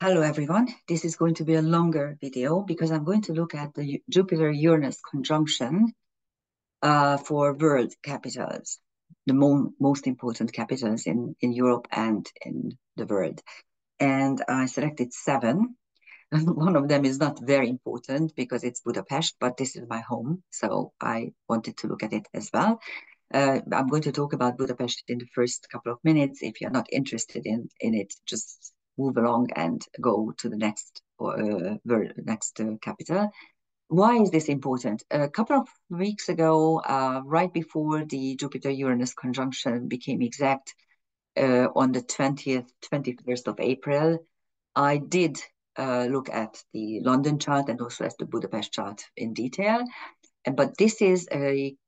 Hello everyone, this is going to be a longer video because I'm going to look at the Jupiter-Uranus conjunction for world capitals, the most important capitals in Europe and in the world. And I selected 7. One of them is not very important because it's Budapest, but this is my home, so I wanted to look at it as well. I'm going to talk about Budapest in the first couple of minutes. If you're not interested in it, just move along and go to the next capital. Why is this important? A couple of weeks ago, right before the Jupiter-Uranus conjunction became exact, on the 21st of April, I did look at the London chart and also at the Budapest chart in detail. But this is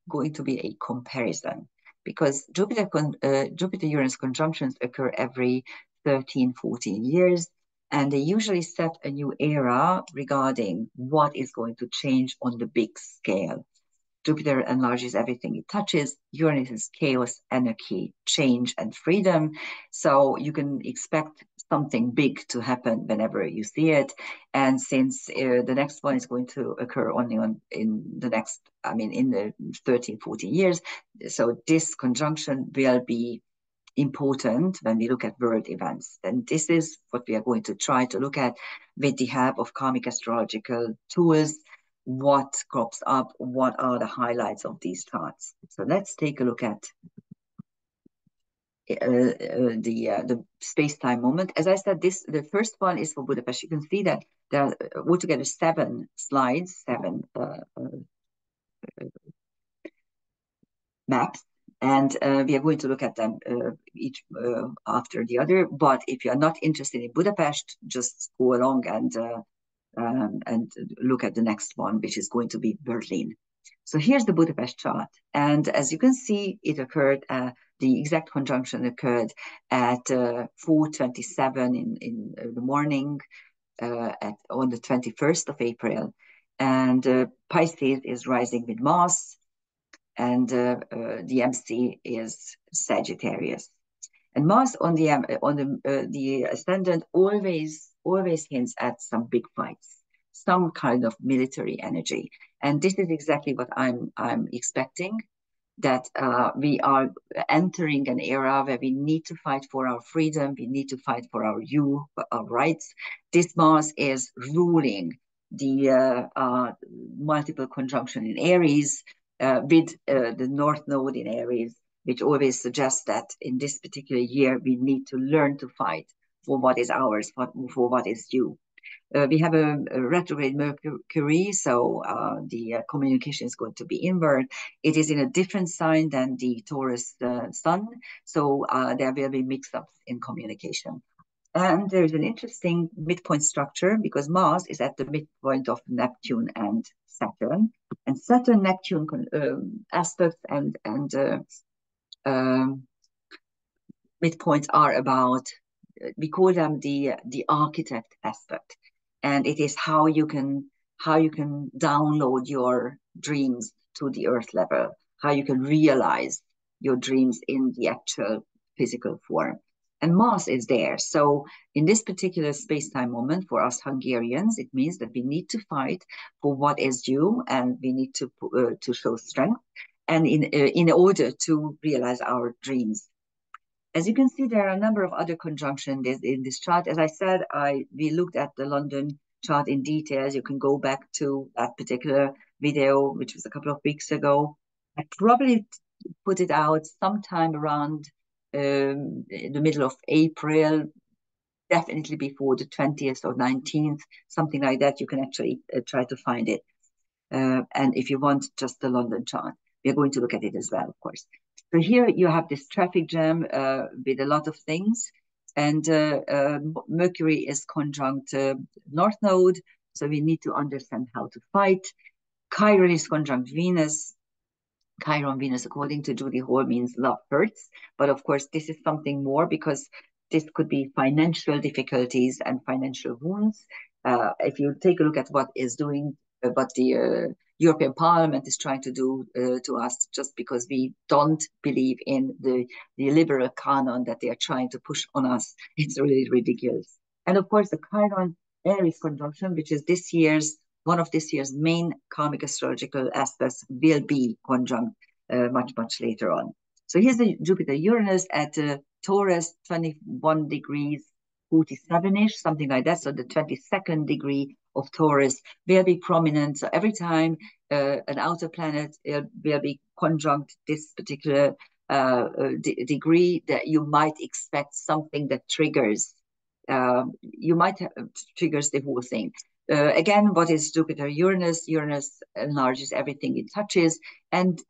going to be a comparison because Jupiter-Uranus conjunctions occur every 13, 14 years, and they usually set a new era regarding what is going to change on the big scale. Jupiter enlarges everything it touches. Uranus is chaos, anarchy, change, and freedom. So you can expect something big to happen whenever you see it. And since the next one is going to occur only in the 13, 14 years, so this conjunction will be important when we look at world events. And this is what we are going to try to look at with the help of karmic astrological tools. What crops up, what are the highlights of these charts. So let's take a look at the space-time moment. As I said, the first one is for Budapest. You can see that there are altogether 7 slides, 7 maps, and we are going to look at them each after the other. But if you are not interested in Budapest, just go along and look at the next one, which is going to be Berlin. So here's the Budapest chart. And as you can see, it occurred, the exact conjunction occurred at 4:27 in the morning on the 21st of April. And Pisces is rising with Mars, and the MC is Sagittarius. And Mars on the ascendant always hints at some big fights, some kind of military energy, and this is exactly what I'm expecting. That we are entering an era where we need to fight for our freedom, we need to fight for our rights. This Mars is ruling the multiple conjunction in Aries with the North Node in Aries, which always suggests that in this particular year, we need to learn to fight for what is ours, for what is due. We have a retrograde Mercury, so the communication is going to be inward. It is in a different sign than the Taurus sun, so there will be mix-ups in communication. And there's an interesting midpoint structure because Mars is at the midpoint of Neptune and Saturn. And Saturn-Neptune aspects and midpoints are about, we call them the architect aspect. And it is how you can download your dreams to the earth level, how you can realize your dreams in the actual physical form. And Mars is there. So in this particular space-time moment for us Hungarians, it means that we need to fight for what is due, and we need to show strength, and in order to realize our dreams. As you can see, there are a number of other conjunctions in this chart. As I said, we looked at the London chart in details. You can go back to that particular video, which was a couple of weeks ago. I probably put it out sometime around the middle of April, definitely before the 20th or 19th, something like that. You can actually try to find it. And if you want just the London chart, we're going to look at it as well, of course. So here you have this traffic jam with a lot of things, and Mercury is conjunct North Node, so we need to understand how to fight. Chiron is conjunct Venus. Chiron Venus, according to Judy Hall, means love hurts, but of course this is something more because this could be financial difficulties and financial wounds. If you take a look at what the European Parliament is trying to do to us, just because we don't believe in the liberal canon that they are trying to push on us, it's really ridiculous. And of course, the Chiron Aries conjunction, which is one of this year's main karmic astrological aspects, will be conjunct much later on. So here's the Jupiter-Uranus at Taurus, 21 degrees 47-ish, something like that. So the 22nd degree of Taurus will be prominent. So every time an outer planet will be conjunct this particular degree, that you might expect something that triggers triggers the whole thing. Again, what is Jupiter Uranus? Uranus enlarges everything it touches, and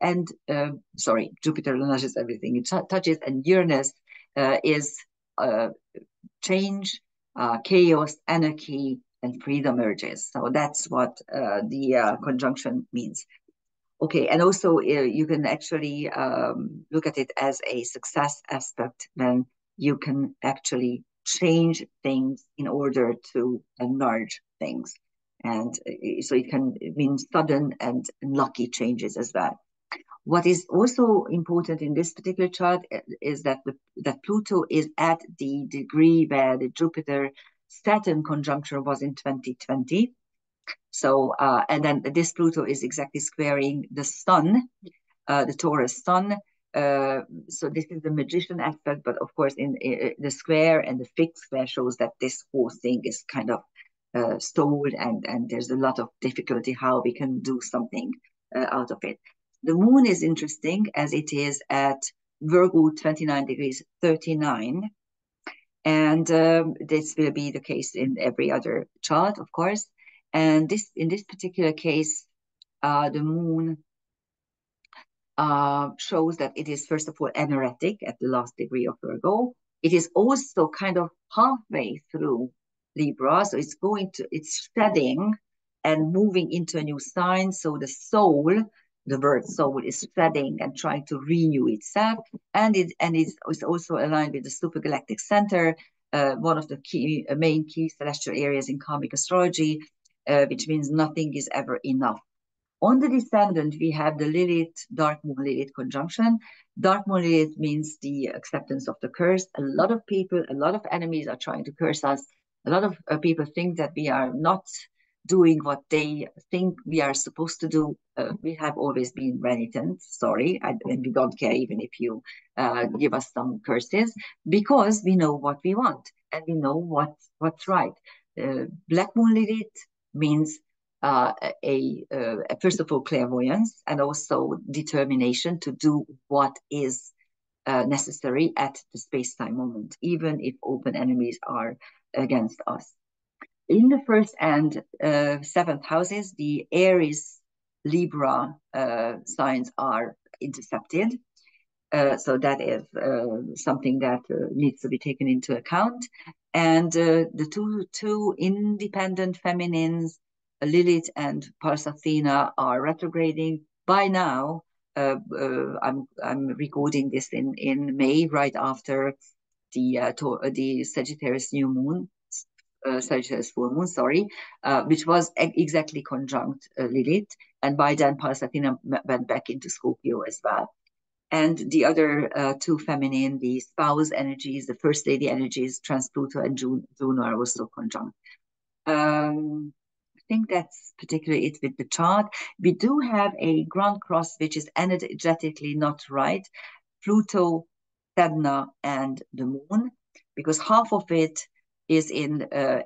Jupiter enlarges everything it touches, and Uranus is change, chaos, anarchy, and freedom urges. So that's what the conjunction means. Okay, and also you can actually look at it as a success aspect when you can actually change things in order to enlarge things. And so it can mean sudden and lucky changes as well. What is also important in this particular chart is that that Pluto is at the degree where the Jupiter-Saturn conjuncture was in 2020. So, and then this Pluto is exactly squaring the sun, the Taurus sun. So this is the magician aspect, but of course, in the square and the fixed square shows that this whole thing is kind of stalled, and there's a lot of difficulty how we can do something out of it. The moon is interesting as it is at Virgo 29 degrees 39. And this will be the case in every other chart, of course. And in this particular case, the moon shows that it is, first of all, energetic at the last degree of Virgo. It is also kind of halfway through Libra, so it's shedding and moving into a new sign. So the soul, the word soul, is shedding and trying to renew itself, and it's also aligned with the supergalactic center, one of the main key celestial areas in karmic astrology, which means nothing is ever enough. On the descendant, we have the Lilith, Dark Moon Lilith conjunction. Dark Moon Lilith means the acceptance of the curse. A lot of people, a lot of enemies are trying to curse us. A lot of people think that we are not doing what they think we are supposed to do. We have always been renitent, sorry, and we don't care even if you give us some curses, because we know what we want and we know what's right. Black Moon Lilith means first of all, clairvoyance, and also determination to do what is necessary at the space-time moment, even if open enemies are against us. In the first and seventh houses, the Aries, Libra signs are intercepted. So that is something that needs to be taken into account. And the two independent feminines, Lilith and Parsathena, are retrograding. By now, I'm recording this in May, right after the Sagittarius new moon, Sagittarius full moon, sorry, which was exactly conjunct Lilith, and by then Parsathena went back into Scorpio as well. And the other two feminine, the spouse energies, the first lady energies, Trans-Pluto and Juno are also conjunct. I think that's particularly it with the chart. We do have a ground cross, which is energetically not right. Pluto, Sedna, and the moon, because half of it is in the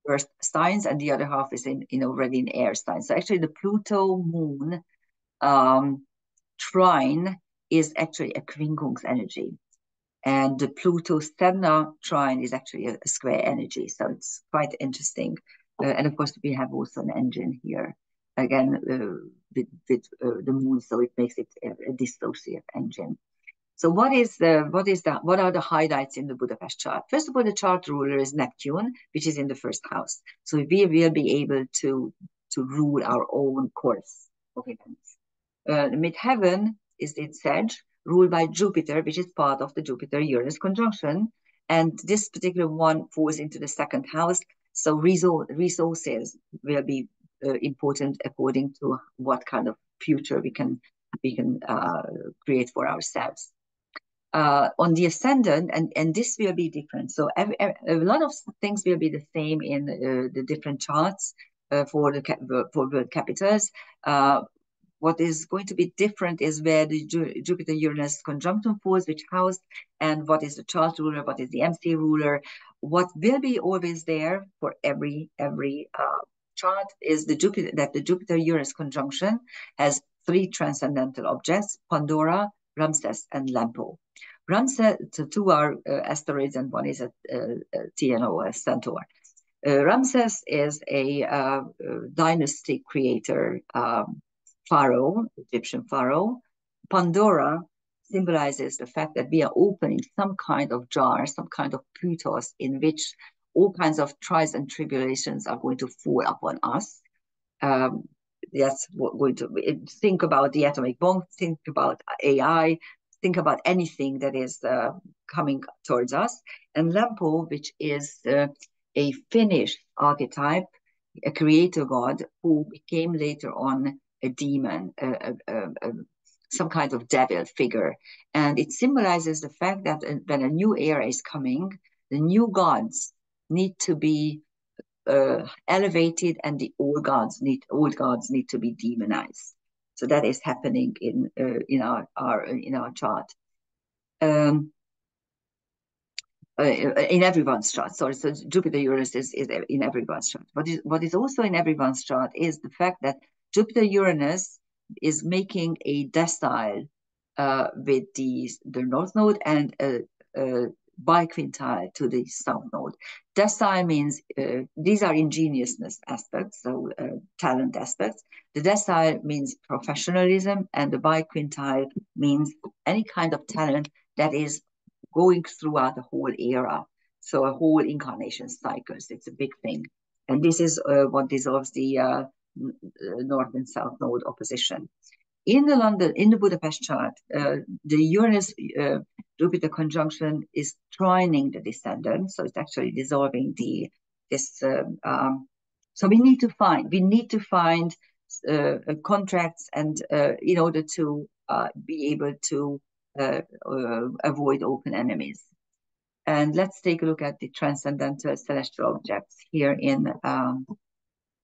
earth signs, and the other half is already in air signs. So actually the Pluto moon trine is actually a quincunx energy, and the Pluto Sedna trine is actually a square energy. So it's quite interesting. And of course we have also an engine here again with the moon, so it makes it a dissociative engine. So what are the highlights in the Budapest chart? First of all, the chart ruler is Neptune, which is in the first house. So we will be able to rule our own course of events. The midheaven is in Sag, ruled by Jupiter, which is part of the Jupiter-Uranus conjunction. And this particular one falls into the second house. So resources will be important according to what kind of future we can create for ourselves. On the ascendant, and this will be different. So a lot of things will be the same in the different charts for world capitals. What is going to be different is where the Jupiter-Uranus conjunction falls, which house, and what is the chart ruler, what is the MC ruler. What will be always there for every chart is the Jupiter-Uranus conjunction has 3 transcendental objects: Pandora, Ramses, and Lempo. Ramses, so 2 are asteroids, and 1 is a TNO, a centaur. Ramses is a dynasty creator, pharaoh, Egyptian pharaoh. Pandora symbolizes the fact that we are opening some kind of jar, some kind of putos, in which all kinds of trials and tribulations are going to fall upon us. That's what going to think about the atomic bomb, think about AI, think about anything that is coming towards us. And Lempo, which is a Finnish archetype, a creator god who became later on a demon, some kind of devil figure. And it symbolizes the fact that when a new era is coming, the new gods need to be elevated, and the old gods need to be demonized. So that is happening in our chart. In everyone's chart. Sorry, so Jupiter-Uranus is in everyone's chart. What is also in everyone's chart is the fact that Jupiter-Uranus is making a decile with the north node and a biquintile to the south node. Decile means these are ingeniousness aspects, so talent aspects. The decile means professionalism, and the biquintile means any kind of talent that is going throughout the whole era, so a whole incarnation cycles. It's a big thing, and this is what dissolves the north and south node opposition. In the Budapest chart, the Uranus Jupiter conjunction is trining the descendant, so it's actually dissolving this. So we need to find contracts, and in order to be able to avoid open enemies. And let's take a look at the transcendental celestial objects here in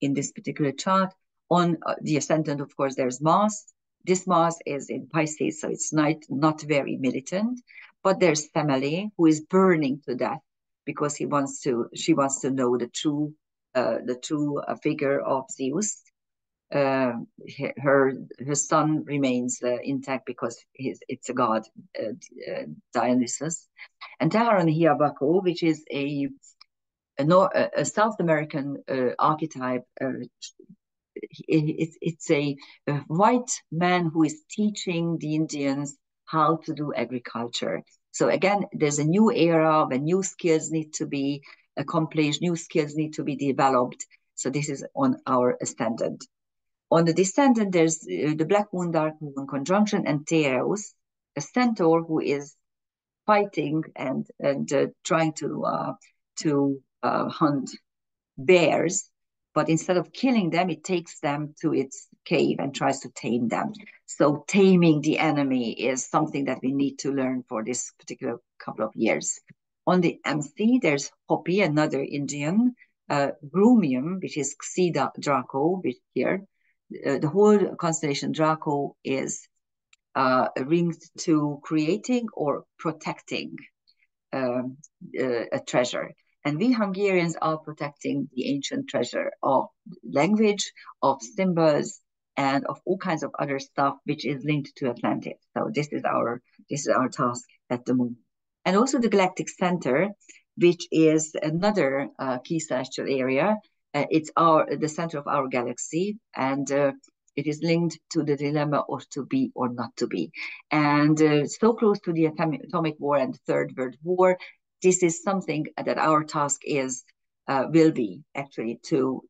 this particular chart. On the ascendant, of course, there's Mars. This Mars is in Pisces, so it's not very militant. But there's Semele, who is burning to death because she wants to know the true figure of Zeus. Her son remains intact because it's a god, Dionysus. And Taharon Hiabako, which is a South American archetype. It's a white man who is teaching the Indians how to do agriculture. So again, there's a new era where new skills need to be accomplished, new skills need to be developed. So this is on our ascendant. On the descendant, there's the Black Moon, Dark Moon conjunction, and Tereus, a centaur who is fighting and trying to hunt bears, but instead of killing them, it takes them to its cave and tries to tame them. So taming the enemy is something that we need to learn for this particular couple of years. On the MC, there's Hopi, another Indian, Brumium, which is Xi Draco, which here. The whole constellation Draco is linked to creating or protecting a treasure. And we Hungarians are protecting the ancient treasure of language, of symbols, and of all kinds of other stuff which is linked to Atlantis. So this is our task at the moment. And also the galactic center, which is another key celestial area. It's the center of our galaxy, and it is linked to the dilemma of to be or not to be. And so close to the atomic war and the Third World War, this is something that our task will be actually to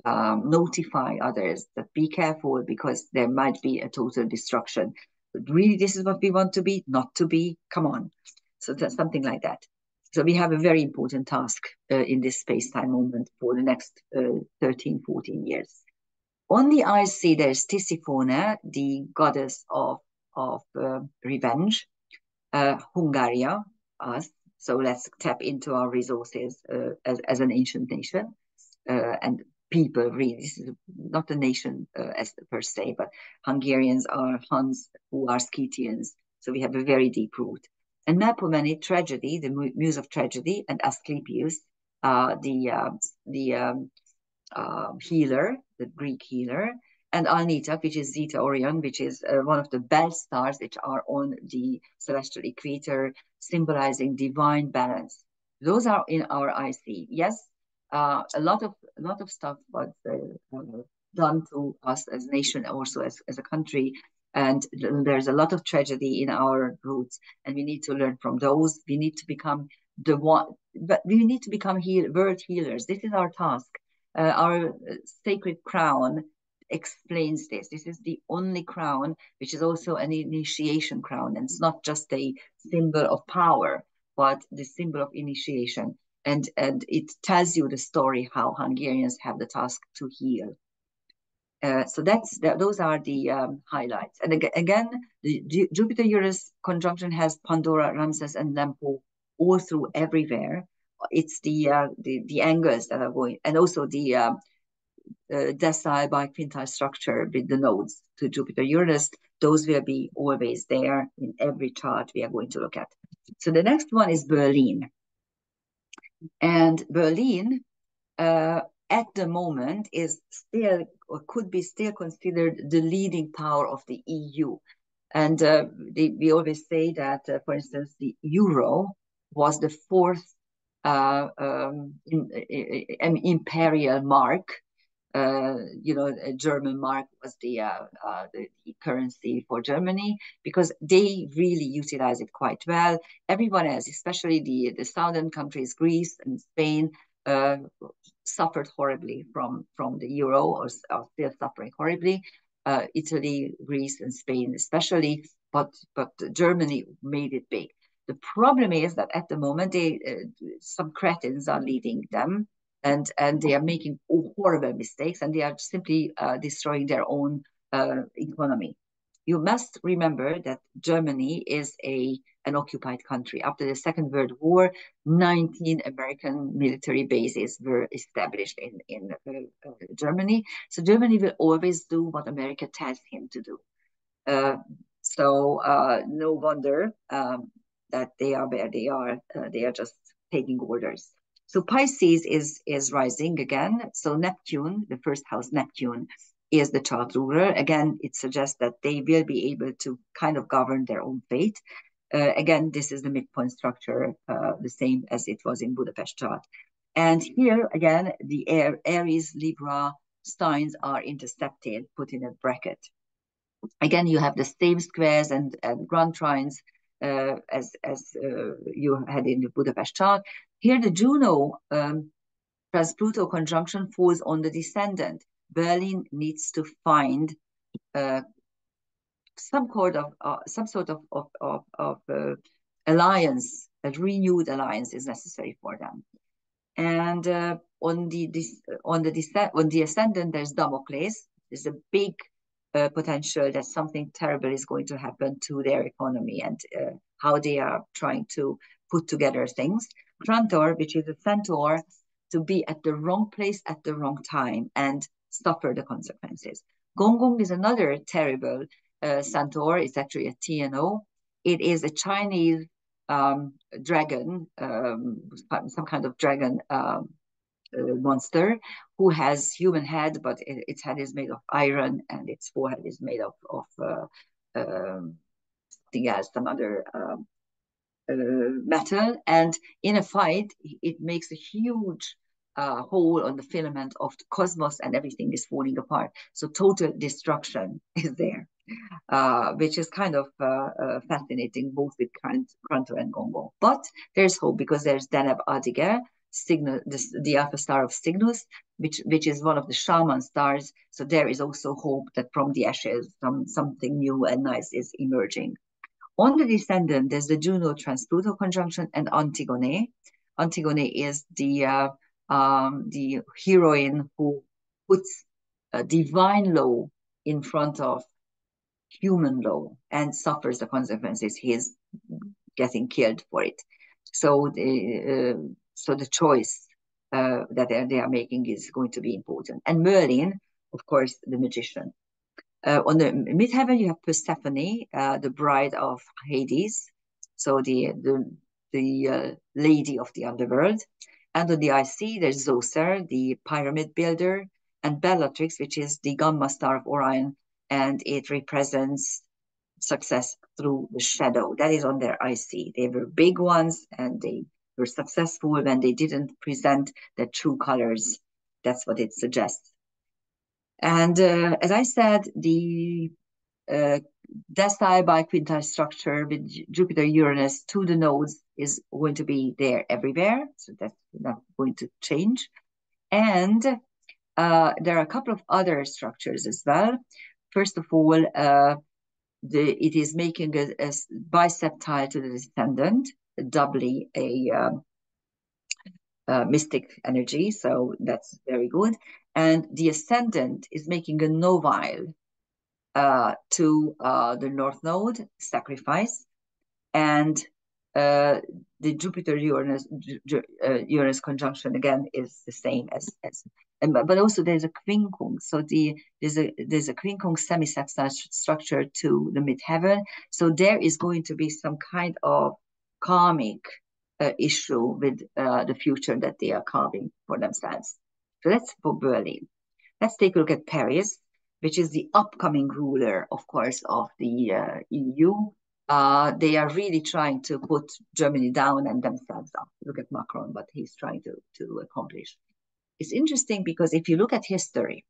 notify others that be careful, because there might be a total destruction. But really, this is what we want to be, not to be. Come on. So that's something like that. So we have a very important task in this space-time moment for the next 13, 14 years. On the IC, there's Tisiphone, the goddess of revenge. Hungary, us. So let's tap into our resources as an ancient nation and people. Really, this is not a nation as per se, but Hungarians are Huns who are Scythians. So we have a very deep root. And Melpomene, tragedy, the muse of tragedy, and Asclepius, the healer, the Greek healer, and Alnitak, which is Zeta Orion, which is one of the belt stars which are on the celestial equator, symbolizing divine balance. Those are in our IC. Yes, a lot of stuff was done to us as a nation, also as a country, and there's a lot of tragedy in our roots, and we need to learn from those. We need to become the one, but we need to become world healers. This is our task. Our sacred crown explains this. This is the only crown which is also an initiation crown, and it's not just a symbol of power, but the symbol of initiation. And it tells you the story how Hungarians have the task to heal. So those are the highlights. And again, the Jupiter-Uranus conjunction has Pandora, Ramses, and Lempo all through everywhere. It's the angles that are going, and also the decile by quintile structure with the nodes to Jupiter-Uranus. Those will be always there in every chart we are going to look at. So the next one is Berlin. And Berlin, at the moment, is still, or could be still considered, the leading power of the EU. And we always say that, for instance, the euro was the fourth imperial mark. A German mark was the currency for Germany, because they really utilize it quite well. Everyone else, especially the southern countries, Greece and Spain, suffered horribly from the euro, or are still suffering horribly. Italy, Greece, and Spain especially, but Germany made it big. The problem is that at the moment, some cretins are leading them, and they are making horrible mistakes, and they are simply destroying their own economy. You must remember that Germany is an occupied country. After the Second World War, 19 American military bases were established in Germany. So Germany will always do what America tells him to do. No wonder that they are where they are. They are just taking orders. So Pisces is rising again. So Neptune, the first house, Neptune, is the chart ruler. Again, it suggests that they will be able to kind of govern their own fate. Again, this is the midpoint structure, the same as it was in Budapest chart. And here, again, the Aries, Libra signs are intercepted, put in a bracket. Again, you have the same squares and grand trines as you had in the Budapest chart. Here, the Juno trans-Pluto conjunction falls on the descendant. Berlin needs to find some sort of alliance. A renewed alliance is necessary for them. And on the ascendant, there's Damocles. There's a big potential that something terrible is going to happen to their economy, and how they are trying to put together things. Trantor, which is a centaur, to be at the wrong place at the wrong time and suffer the consequences. Gong is another terrible centaur. It's actually a TNO. It is a Chinese dragon, some kind of dragon monster, who has human head, but its head is made of iron, and its forehead is made of something else, some other metal. And in a fight, it makes a huge hole on the filament of the cosmos, and everything is falling apart. So total destruction is there, which is kind of fascinating, both with Kranto and Gongo. But there's hope, because there's Deneb Adige, the alpha star of Cygnus, which is one of the shaman stars. So there is also hope that from the ashes, something new and nice is emerging. On the descendant, there's the Juno trans-Pluto conjunction and Antigone. Antigone is the heroine who puts a divine law in front of human law and suffers the consequences. He is getting killed for it. So the choice that they are making is going to be important. And Merlin, of course, the magician. On the midheaven, you have Persephone, the bride of Hades, so the lady of the underworld. And on the IC, there's Zoser, the pyramid builder, and Bellatrix, which is the gamma star of Orion, and it represents success through the shadow. That is on their IC. They were big ones, and they were successful when they didn't present their true colors. That's what it suggests. And as I said, the decile biquintile structure with Jupiter, Uranus to the nodes is going to be there everywhere. So that's not going to change. And there are a couple of other structures as well. First of all, it is making a biseptile to the descendant, doubly a mystic energy. So that's very good. And the ascendant is making a novile to the north node, sacrifice, and the Jupiter-Uranus Uranus conjunction again is the same as but also there's a quincunx. So there's a quincunx semi-sextile structure to the midheaven. So there is going to be some kind of karmic issue with the future that they are carving for themselves. So that's for Berlin. Let's take a look at Paris, which is the upcoming ruler, of course, of the EU. They are really trying to put Germany down and themselves up. Look at Macron, what he's trying to accomplish. It's interesting because if you look at history,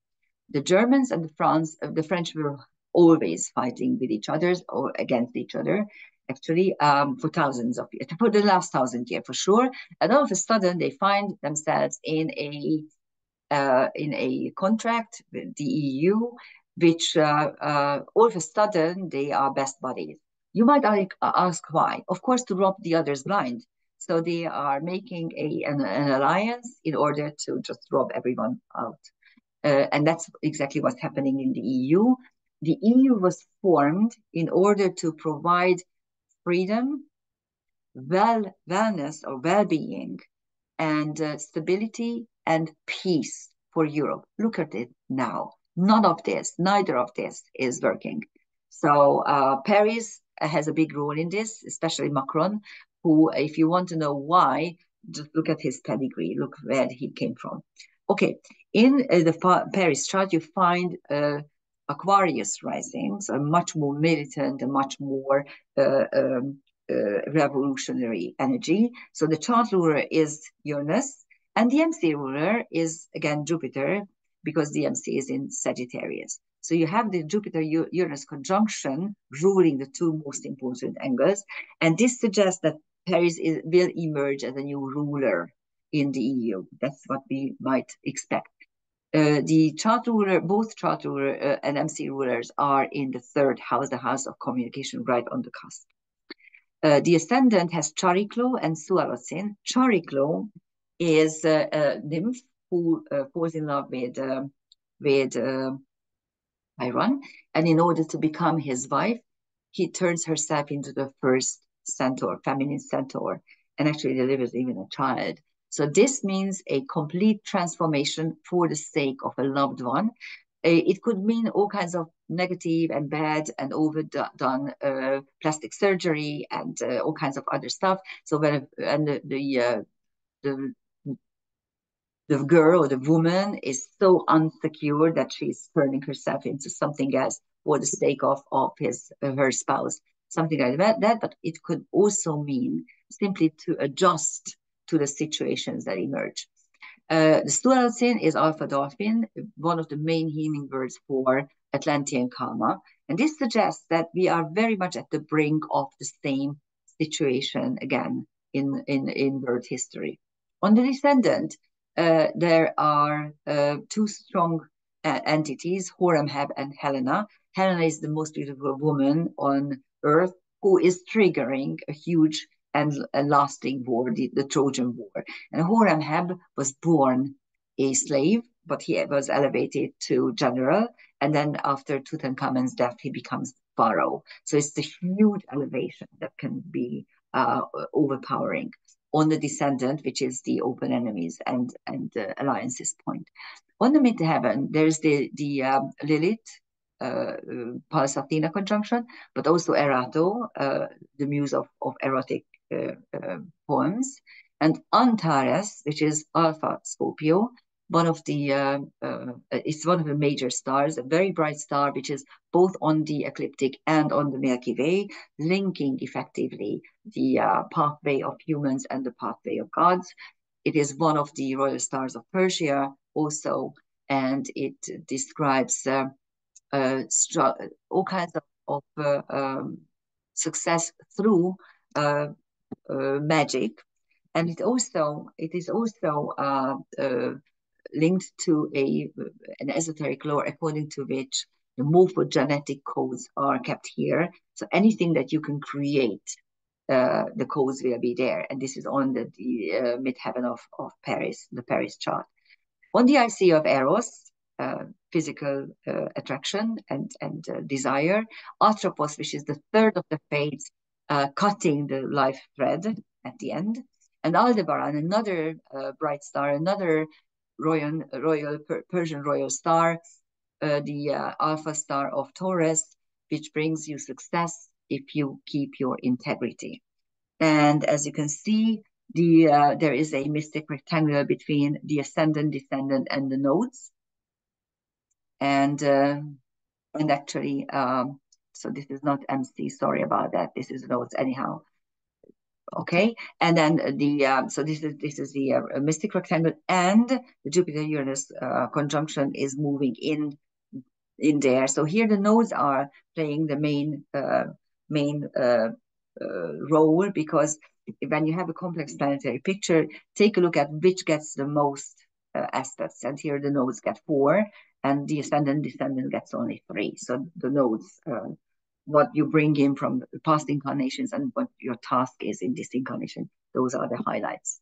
the Germans and the French were always fighting with each other or against each other, actually, for thousands of years, for the last 1,000 years for sure. And all of a sudden, they find themselves in a contract with the EU, which all of a sudden they are best buddies. You might ask why. Of course, to rob the others blind. So they are making an alliance in order to just rob everyone out. And that's exactly what's happening in the EU. The EU was formed in order to provide freedom, wellness or well-being, and stability and peace for Europe. Look at it now. Neither of this is working. So Paris has a big role in this, especially Macron, who, if you want to know why, just look at his pedigree, look where he came from. Okay, in the Paris chart, you find Aquarius rising, so much more militant and much more revolutionary energy. So the chart ruler is Uranus, and the MC ruler is again Jupiter, because the MC is in Sagittarius. So you have the Jupiter-Uranus conjunction ruling the two most important angles, and this suggests that Paris will emerge as a new ruler in the EU. That's what we might expect. The chart ruler, both chart ruler and MC rulers are in the third house, the house of communication, right on the cusp. The ascendant has Chariklo and Sualocin. Chariklo is a nymph who falls in love with Chiron, and in order to become his wife, he turns herself into the first centaur, feminine centaur, and actually delivers even a child. So this means a complete transformation for the sake of a loved one. It could mean all kinds of negative and bad and overdone plastic surgery and all kinds of other stuff. So when the girl or the woman is so unsecure that she's turning herself into something else for the sake of her spouse, something like that. But it could also mean simply to adjust to the situations that emerge. The Stualcin is Alpha Dolphin, one of the main healing words for Atlantean karma. And this suggests that we are very much at the brink of the same situation again in Earth history. On the descendant, there are two strong entities, Horemheb and Helena. Helena is the most beautiful woman on Earth who is triggering a huge and lasting war, the Trojan War. And Horemheb was born a slave, but he was elevated to general. And then after Tutankhamun's death, he becomes Pharaoh. So it's the huge elevation that can be overpowering on the descendant, which is the open enemies and alliances point. On the midheaven, there's the Lilith, Pallas Athena conjunction, but also Erato, the muse of erotic poems, and Antares, which is Alpha Scorpio, one of the it's one of the major stars, a very bright star, which is both on the ecliptic and on the Milky Way, linking effectively the pathway of humans and the pathway of gods. It is one of the royal stars of Persia also, and it describes all kinds of success through magic, and it is also linked to an esoteric lore according to which the morphogenetic codes are kept here. So anything that you can create, the codes will be there, and this is on the midheaven of Paris, the Paris chart. On the IC of Eros, physical attraction and desire, Atropos, which is the third of the fates, cutting the life thread at the end, and Aldebaran, another bright star, another Persian royal star, the alpha star of Taurus, which brings you success if you keep your integrity. And as you can see, there is a mystic rectangle between the ascendant, descendant, and the nodes. And actually, so this is not MC, sorry about that. This is nodes anyhow. Okay, and then so this is the mystic rectangle, and the Jupiter-Uranus conjunction is moving in there. So here the nodes are playing the main role, because when you have a complex planetary picture, take a look at which gets the most aspects, and here the nodes get 4, and the ascendant descendant gets only 3. So the nodes, what you bring in from past incarnations and what your task is in this incarnation, those are the highlights.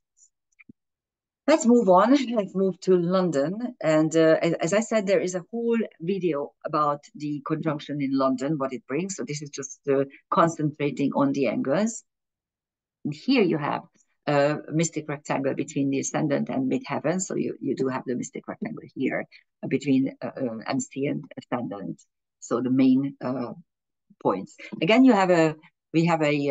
Let's move on. Let's move to London. And as I said, there is a whole video about the conjunction in London, what it brings. So this is just concentrating on the angles. And here you have a mystic rectangle between the ascendant and midheaven. So you do have the mystic rectangle here between MC and ascendant. So the main points. Again, we have a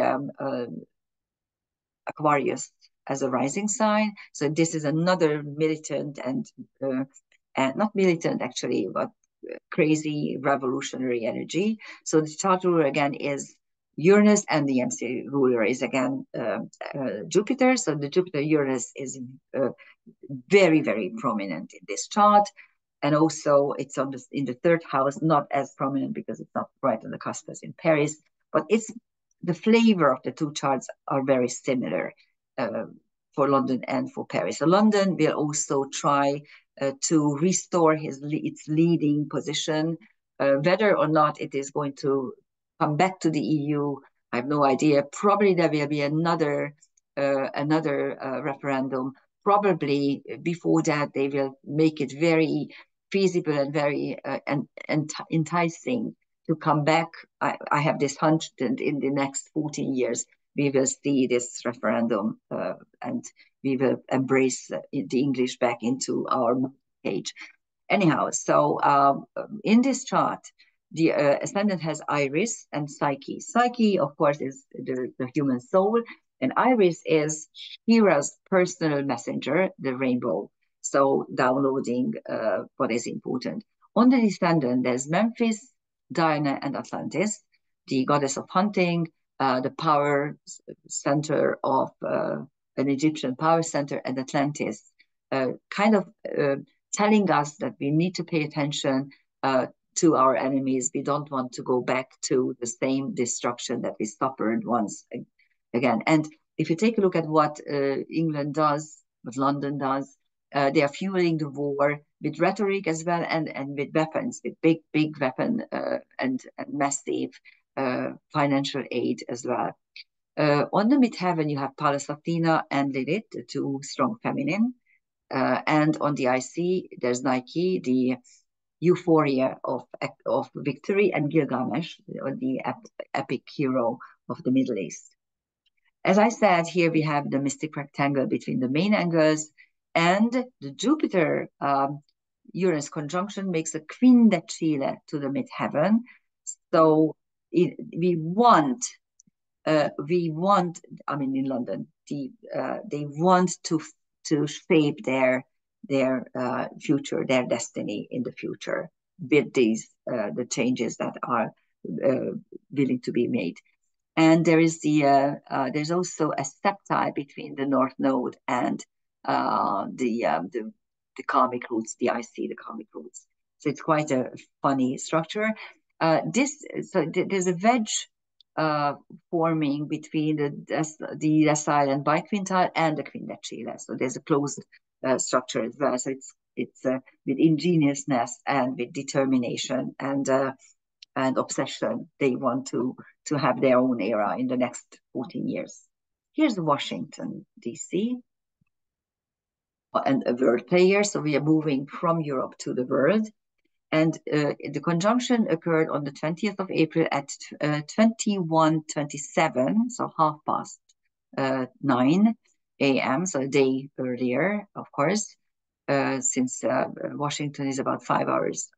Aquarius as a rising sign. So this is another militant and not militant actually, but crazy revolutionary energy. So the chart ruler again is Uranus, and the MC ruler is again Jupiter. So the Jupiter-Uranus is very, very prominent in this chart. And also it's in the third house, not as prominent because it's not right on the cusp as in Paris, but it's the flavor of the two charts are very similar for London and for Paris. So London will also try to restore its leading position. Whether or not it is going to come back to the EU, I have no idea. Probably there will be another referendum. Probably before that, they will make it very feasible and very enticing to come back. I have this hunch that in the next 14 years, we will see this referendum and we will embrace the English back into our age. Anyhow, so in this chart, the ascendant has Iris and Psyche. Psyche, of course, is the human soul, and Iris is Hera's personal messenger, the rainbow. So downloading what is important. On the descendant, there's Memphis, Diana, and Atlantis, the goddess of hunting, the power center of an Egyptian power center, and Atlantis, kind of telling us that we need to pay attention to our enemies. We don't want to go back to the same destruction that we suffered once again. And if you take a look at what England does, what London does, they are fueling the war with rhetoric as well, and with weapons, with big weapon and massive financial aid as well. On the midheaven, you have Pallas Athena and Lilith, the two strong feminine. And on the IC, there's Nike, the euphoria of victory, and Gilgamesh, the epic hero of the Middle East. As I said, here we have the mystic rectangle between the main angles, and the Jupiter Uranus conjunction makes a quindecile to the midheaven. So we want, I mean, in London, they want to shape their future, their destiny in the future with these the changes that are willing to be made. And there is there's also a septile between the North Node and the karmic roots, the IC, the karmic roots. So it's quite a funny structure. There's a wedge forming between the decile and biquintile and the quindecile. So there's a closed structure as well. So it's with ingeniousness and with determination and obsession. They want to have their own era in the next 14 years. Here's Washington, D.C., and a world player. So we are moving from Europe to the world. And the conjunction occurred on the 20th of April at 21:27, so 9:30 a.m., so a day earlier, of course, since Washington is about 5 hours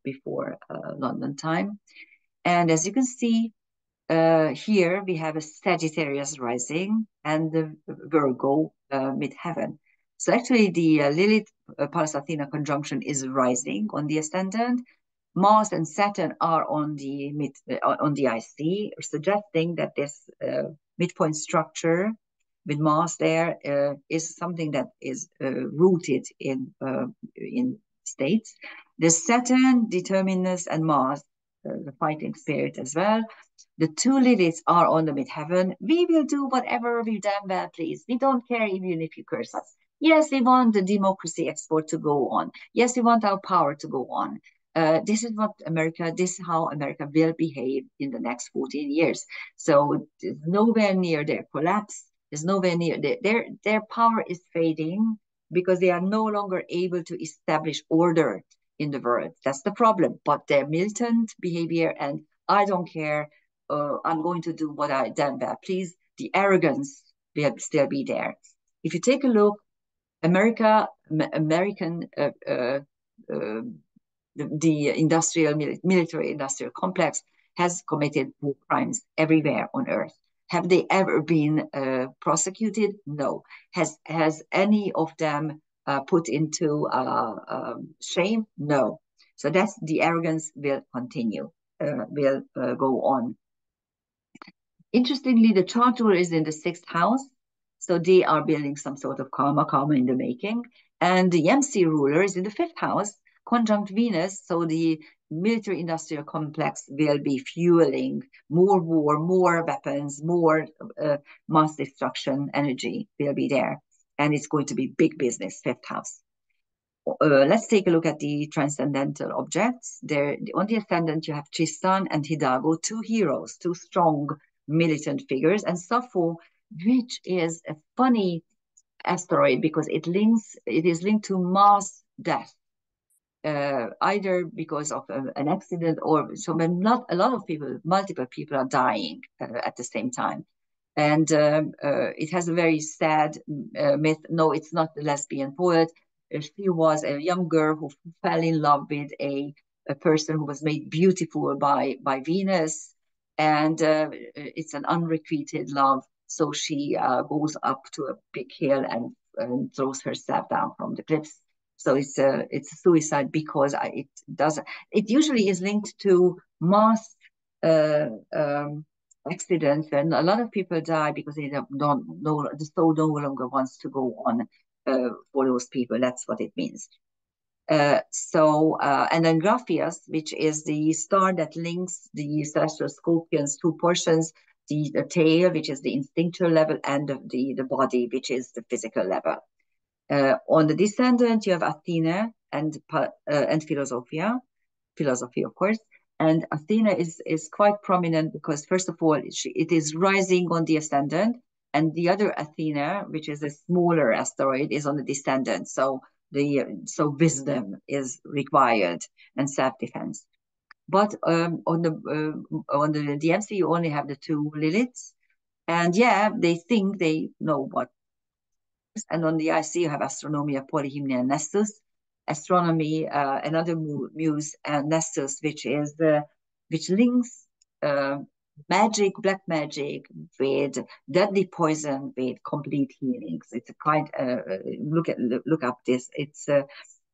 before London time. And as you can see, here we have a Sagittarius rising and the Virgo midheaven. So actually the Lilith Pallas Athena conjunction is rising on the ascendant. Mars and Saturn are on the IC, suggesting that this midpoint structure with Mars there is something that is rooted in states. The Saturn, determinus, and Mars, the fighting spirit as well. The two Liliths are on the midheaven. We will do whatever we damn well please. We don't care even if you curse us. Yes, we want the democracy export to go on. Yes, we want our power to go on. This is how America will behave in the next 14 years. So it's nowhere near their collapse. There's nowhere near their power is fading because they are no longer able to establish order in the world. That's the problem. But their militant behavior and I don't care, I'm going to do what I damn well please, the arrogance will still be there. If you take a look, the military industrial complex has committed war crimes everywhere on earth. Have they ever been prosecuted? No. Has any of them put into shame? No. So that's the arrogance will continue, will go on. Interestingly, the chart ruler is in the 6th house. So they are building some sort of karma in the making. And the MC ruler is in the 5th house, conjunct Venus. So the military industrial complex will be fueling more war, more weapons, more mass destruction energy will be there. And it's going to be big business, 5th house. Let's take a look at the transcendental objects. There, on the ascendant, you have Tristan and Hidalgo, two heroes, two strong militant figures, and Sappho, which is a funny asteroid because it is linked to mass death, either because of an accident or so. Not a lot of people, multiple people are dying at the same time. And it has a very sad myth. No, it's not the lesbian poet. She was a young girl who fell in love with a person who was made beautiful by Venus. And it's an unrequited love. So she goes up to a big hill and throws herself down from the cliffs. So it's a suicide because it usually is linked to mass accidents, and a lot of people die because they don't know, the soul no longer wants to go on for those people. That's what it means. And then Graphias, which is the star that links the celestial scorpion's two portions, the tail, which is the instinctual level, and the body, which is the physical level. On the descendant, you have Athena and philosophy, of course. And Athena is quite prominent because, first of all, it is rising on the ascendant, and the other Athena, which is a smaller asteroid, is on the descendant. So so wisdom is required and self-defense. But on the DMC, you only have the two Liliths, and yeah, they think they know what. And on the IC, you have Astronomia, Polyhymnia, and Nestus. Astronomy, another muse, and Nestus, which links uh, magic, black magic, with deadly poison, with complete healings. It's a quite look up this. It's a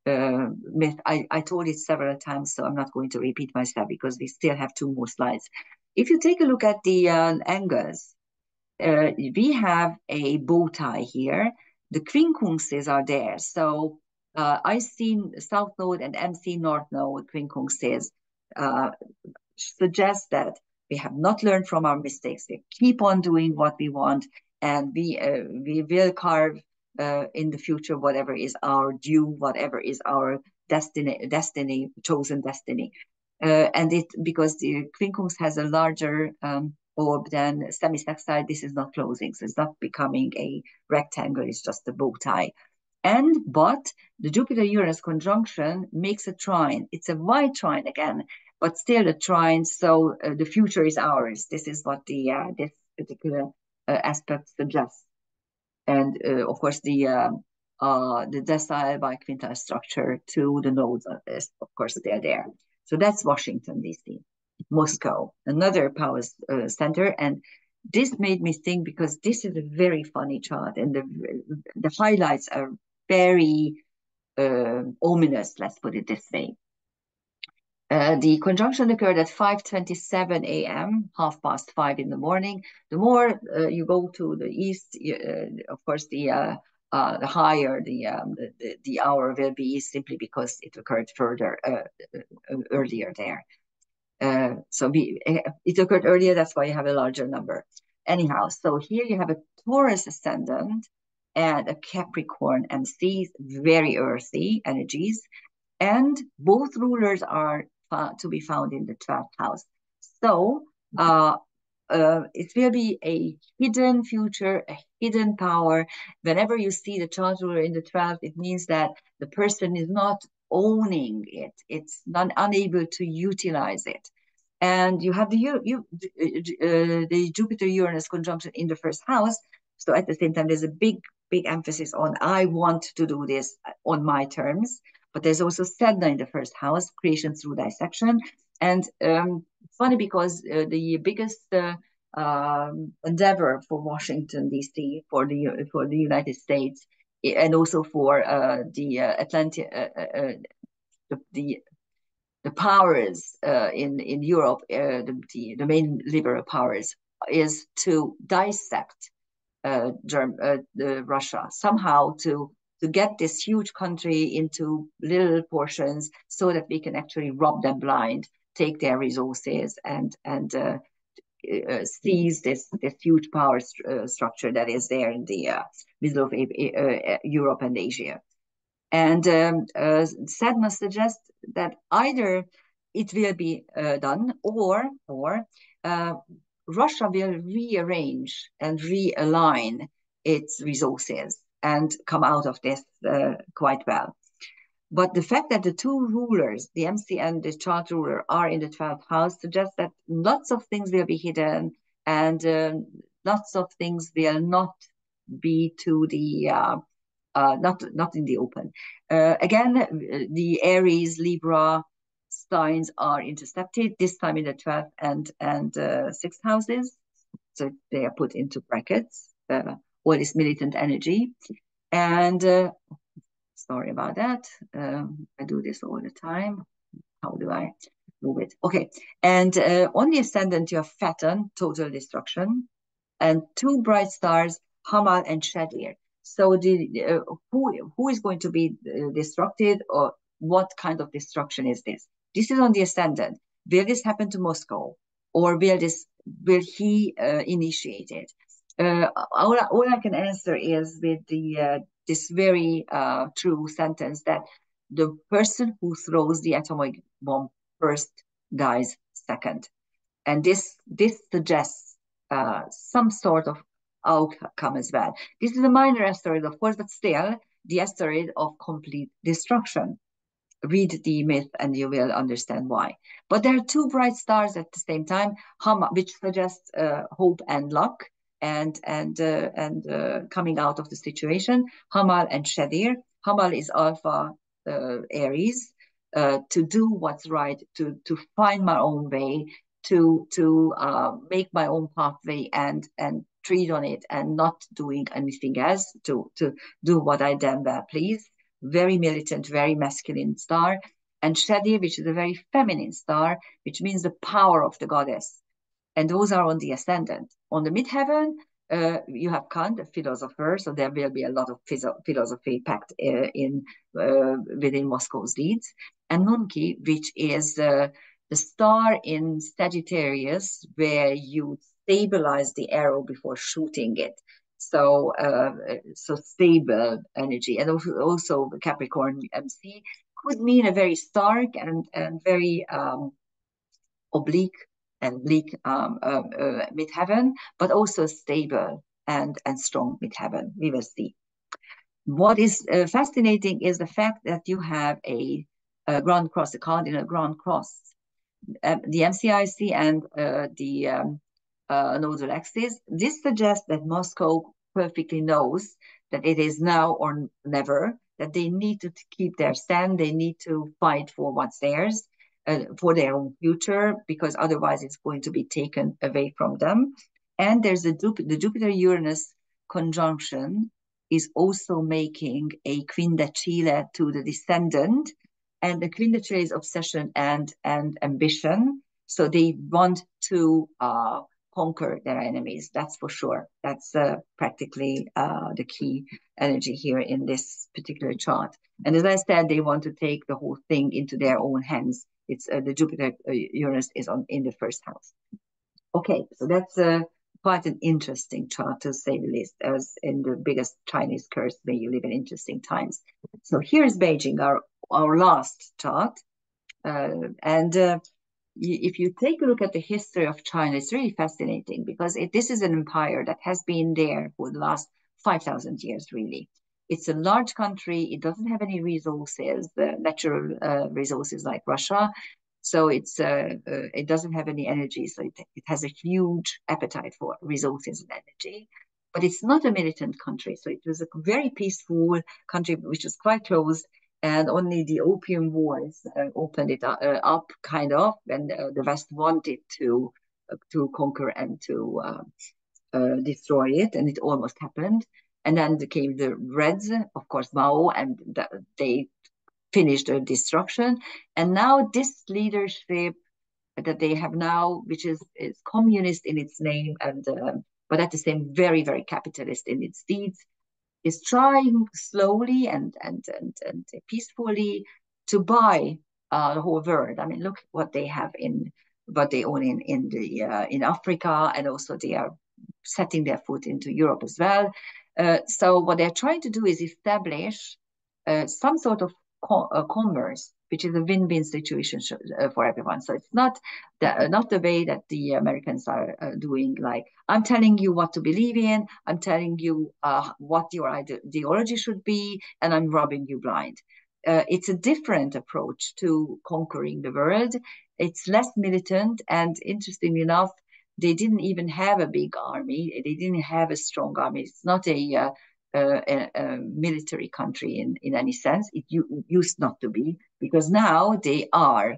myth. I told it several times, so I'm not going to repeat myself because we still have two more slides. If you take a look at the angles, we have a bow tie here. The quincunxes are there. So I see South Node and MC North Node quincunxes uh, suggest that we have not learned from our mistakes. We keep on doing what we want, and we will carve in the future whatever is our due, whatever is our chosen destiny. And it because the quincunx has a larger orb than semisextile, this is not closing, so it's not becoming a rectangle, it's just a bow tie. But the Jupiter-Uranus conjunction makes a trine. It's a wide trine again, but still a trine. So the future is ours. This is what this particular aspect suggests. And of course, the decile biquintile structure to the nodes is, of course, they're there. So that's Washington, D.C. Moscow, another power center. And this made me think, because this is a very funny chart, and the highlights are very ominous, let's put it this way. The conjunction occurred at 5:27 a.m., 5:30 in the morning. The more you go to the east, of course, the higher the hour will be, simply because it occurred further earlier there. It occurred earlier, that's why you have a larger number. Anyhow, so here you have a Taurus ascendant and a Capricorn MC, very earthy energies, and both rulers are to be found in the 12th house. So it will be a hidden future, a hidden power. Whenever you see the chart ruler in the 12th, it means that the person is not owning it. It's not unable to utilize it. And you have the Jupiter-Uranus conjunction in the first house. So at the same time, there's a big emphasis on, I want to do this on my terms. But there's also Sedna in the first house, creation through dissection. And funny, because the biggest endeavor for Washington, D.C., for the United States, and also for the Atlantic, the powers in Europe, the main liberal powers, is to dissect Russia somehow, to get this huge country into little portions, so that we can actually rob them blind, take their resources, and seize this huge power structure that is there in the middle of Europe and Asia. And Sadma suggests that either it will be done, or Russia will rearrange and realign its resources and come out of this quite well. But the fact that the two rulers, the MC and the chart ruler, are in the 12th house suggests that lots of things will be hidden, and lots of things will not be to the not in the open. Again, the Aries, Libra signs are intercepted, this time in the 12th and 6th houses. So they are put into brackets, all this militant energy. And sorry about that. I do this all the time. How do I move it? Okay. And on the ascendant, you have Phaethon, total destruction, and two bright stars, Hamal and Shadir. So who is going to be destructed, or what kind of destruction is this? This is on the ascendant. Will this happen to Moscow, or will he initiate it? All I can answer is with this very true sentence that the person who throws the atomic bomb first dies second, and this suggests some sort of outcome as well. This is a minor asteroid, of course, but still, the asteroid of complete destruction. Read the myth and you will understand why. But there are two bright stars at the same time, which suggests hope and luck and coming out of the situation. Hamal and Shadir. Hamal is Alpha Aries, to do what's right, to find my own way, to make my own pathway and tread on it and not doing anything else, to do what I damn well please. Very militant, very masculine star. And Shadi, which is a very feminine star, which means the power of the goddess. And those are on the ascendant. On the midheaven, you have Kant, a philosopher, so there will be a lot of philosophy packed within Moscow's deeds. And Nunki, which is the star in Sagittarius, where you stabilize the arrow before shooting it. So, so stable energy, and also Capricorn MC could mean a very stark and very oblique and bleak midheaven, but also stable and strong midheaven. We will see. What is fascinating is the fact that you have a ground cross, a cardinal ground cross. The MCIC and the nodal axis. This suggests that Moscow perfectly knows that it is now or never, that they need to keep their stand, they need to fight for what's theirs, for their own future, because otherwise it's going to be taken away from them. And there's the Jupiter-Uranus conjunction is also making a quindecile to the descendant, and the quindecile is obsession and ambition. So they want to conquer their enemies, that's for sure. That's practically the key energy here in this particular chart. And as I said, they want to take the whole thing into their own hands. It's the Jupiter Uranus is in the first house. Okay, so that's quite an interesting chart, to say the least, as in the biggest Chinese curse, may you live in interesting times. So here's Beijing, our last chart. If you take a look at the history of China, it's really fascinating, because this is an empire that has been there for the last 5,000 years, really. It's a large country. It doesn't have any resources, natural resources like Russia. So it doesn't have any energy. So it has a huge appetite for resources and energy. But it's not a militant country. So it was a very peaceful country, which was quite closed. And only the Opium Wars opened it up, kind of, and the West wanted to conquer and to destroy it, and it almost happened. And then came the Reds, of course, Mao, and they finished the destruction. And now this leadership that they have now, which is communist in its name, and but at the same very, very capitalist in its deeds, is trying slowly and peacefully to buy the whole world. I mean, look what they have what they own in Africa, and also they are setting their foot into Europe as well. So what they're trying to do is establish some sort of commerce, which is a win-win situation for everyone. So it's not the way that the Americans are doing, like, I'm telling you what to believe in, I'm telling you what your ideology should be, and I'm robbing you blind. It's a different approach to conquering the world. It's less militant, and interestingly enough, they didn't even have a big army. They didn't have a strong army. It's not a military country in any sense. It used not to be, because now they are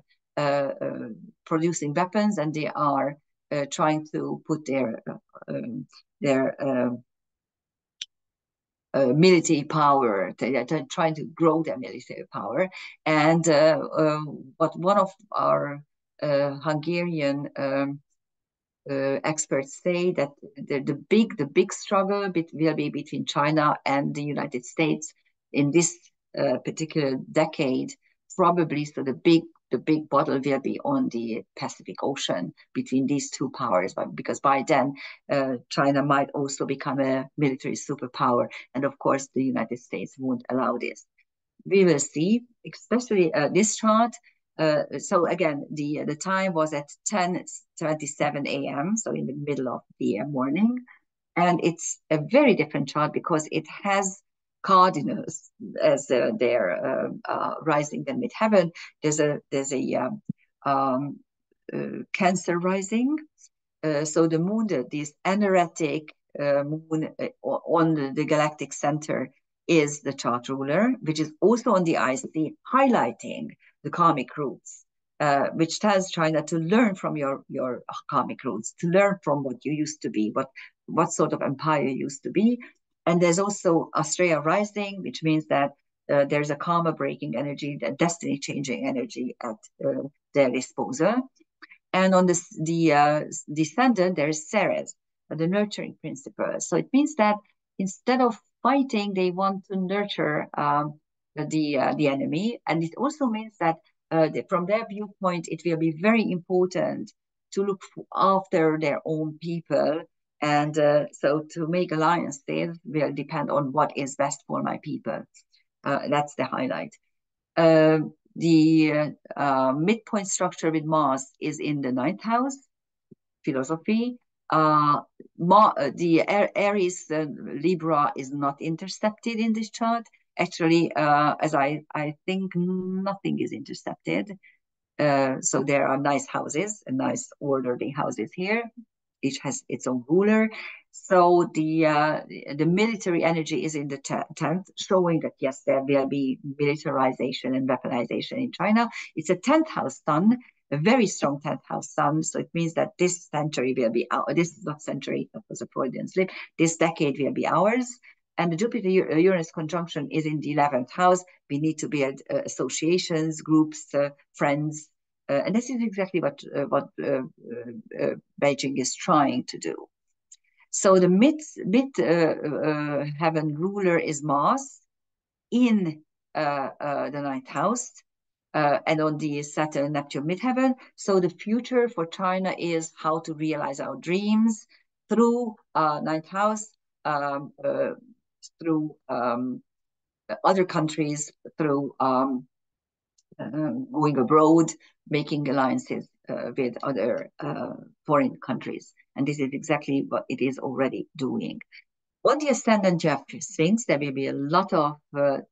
producing weapons, and they are trying to put their military power. They're trying to grow their military power. And what one of our Hungarian experts say, that the big struggle will be between China and the United States in this particular decade, probably. So the big battle will be on the Pacific Ocean between these two powers, because by then China might also become a military superpower, and of course the United States won't allow this. We will see, especially this chart. So again, the time was at 10:27 a.m., so in the middle of the morning. And it's a very different chart, because it has cardinals as their rising and midheaven. There's a Cancer rising. So the moon, this energetic moon on the galactic center is the chart ruler, which is also on the IC, highlighting the karmic roots, which tells China to learn from your karmic roots, to learn from what you used to be, what sort of empire you used to be. And there's also Australia rising, which means that there's a karma breaking energy, a destiny changing energy at their disposal. And on the descendant, there is Ceres, the nurturing principle. So it means that instead of fighting, they want to nurture the enemy. And it also means that from their viewpoint, it will be very important to look after their own people. And so to make alliances will depend on what is best for my people. That's the highlight. The midpoint structure with Mars is in the 9th house, philosophy. The Aries Libra is not intercepted in this chart. Actually, as I think nothing is intercepted. So there are nice houses and nice orderly houses here. Each has its own ruler. So the military energy is in the 10th, showing that yes, there will be militarization and weaponization in China. It's a 10th house sun, a very strong 10th house sun. So it means that this century will be our, this is not century, that was a Freudian slip. This decade will be ours. And the Jupiter-Uranus conjunction is in the 11th house. We need to build associations, groups, friends. And this is exactly what Beijing is trying to do. So the mid-heaven ruler is Mars in the 9th house and on the Saturn-Neptune midheaven. So the future for China is how to realize our dreams through 9th house, through other countries, through going abroad, making alliances with other foreign countries. And this is exactly what it is already doing. On the ascendant Jeff Sphinx, there will be a lot of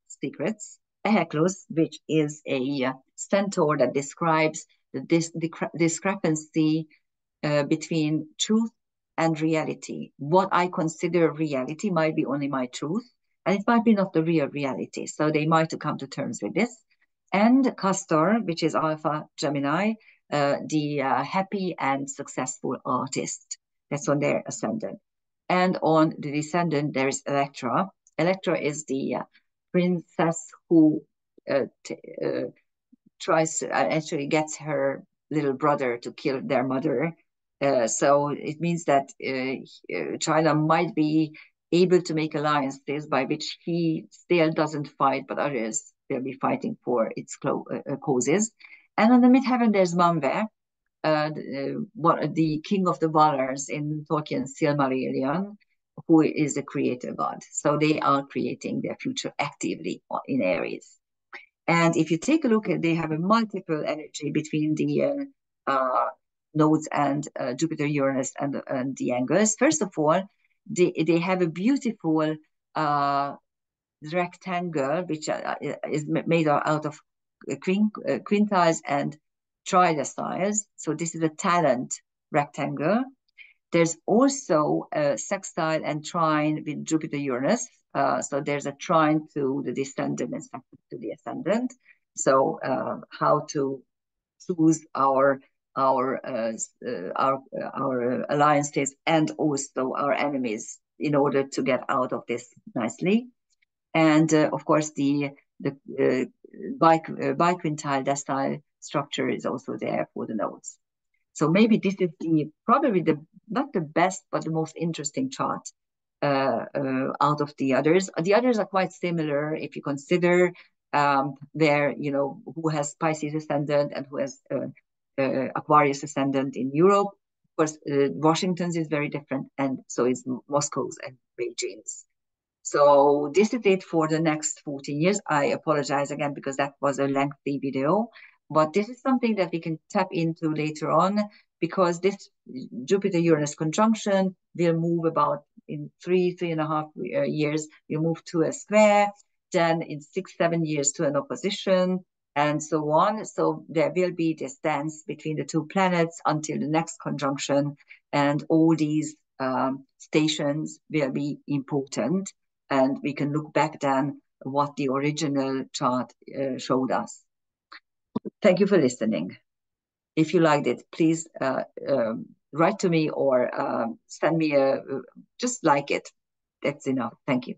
secrets. Eheclus, which is a centaur that describes the discrepancy between truth and reality. What I consider reality might be only my truth, and it might be not the real reality. So they might come to terms with this. And Castor, which is Alpha Gemini, the happy and successful artist. That's on their ascendant. And on the descendant, there is Electra. Electra is the princess who tries to actually gets her little brother to kill their mother. So it means that China might be able to make alliances by which he still doesn't fight, but others will be fighting for its causes. And on the midheaven, there's Manwe, the king of the Valors in Tolkien's Silmarillion, who is a creator god. So they are creating their future actively in Aries. And if you take a look at, they have a multiple energy between the nodes and Jupiter, Uranus, and the angles. First of all, they have a beautiful rectangle, which is made out of quintiles and trideciles. So this is a talent rectangle. There's also a sextile and trine with Jupiter-Uranus. So there's a trine to the descendant and sextile to the ascendant. So how to choose our alliances and also our enemies in order to get out of this nicely. And of course, the biquintile decile structure is also there for the nodes. So maybe this is probably not the best, but the most interesting chart out of the others. The others are quite similar if you consider who has Pisces ascendant and who has Aquarius ascendant in Europe. Of course, Washington's is very different, and so is Moscow's and Beijing's. So this is it for the next 14 years. I apologize again because that was a lengthy video, but this is something that we can tap into later on because this Jupiter-Uranus conjunction will move about in 3.5 years, you move to a square, then in 6-7 years to an opposition, and so on. So there will be this dance between the two planets until the next conjunction, and all these stations will be important, and we can look back then what the original chart showed us. Thank you for listening. If you liked it, please write to me or send me just like it. That's enough. Thank you.